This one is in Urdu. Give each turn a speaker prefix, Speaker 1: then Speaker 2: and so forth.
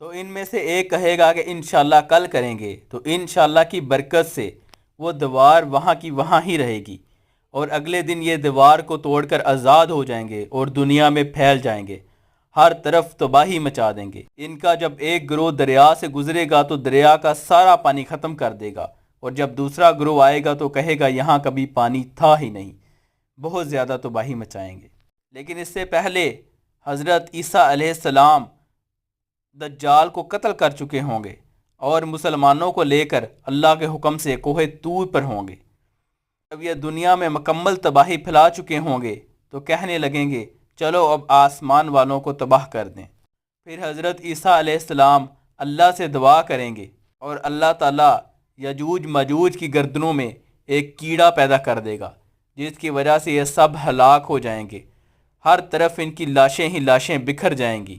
Speaker 1: تو ان میں سے ایک کہے گا کہ انشاءاللہ کل کریں گے، تو انشاءاللہ کی برکت سے وہ دیوار وہاں کی وہاں ہی رہے گی، اور اگلے دن یہ دیوار کو توڑ کر آزاد ہو جائیں گے اور دنیا میں پھیل جائیں گے، ہر طرف تباہی مچا دیں گے۔ ان کا جب ایک گروہ دریا سے گزرے گا تو دریا کا سارا پانی ختم کر دے گا، اور جب دوسرا گروہ آئے گا تو کہے گا یہاں کبھی پانی تھا ہی نہیں، بہت زیادہ تباہی مچائیں گے۔ لیکن اس سے پہلے حضرت عیسیٰ علیہ السلام دجال کو قتل کر چکے ہوں گے اور مسلمانوں کو لے کر اللہ کے حکم سے کوہ طور پر ہوں گے۔ جب یہ دنیا میں مکمل تباہی پھیلا چکے ہوں گے تو کہنے لگیں گے چلو اب آسمان والوں کو تباہ کر دیں۔ پھر حضرت عیسیٰ علیہ السلام اللہ سے دعا کریں گے اور اللہ تعالیٰ یجوج مجوج کی گردنوں میں ایک کیڑا پیدا کر دے گا، جس کی وجہ سے یہ سب ہلاک ہو جائیں گے، ہر طرف ان کی لاشیں ہی لاشیں بکھر جائیں گی۔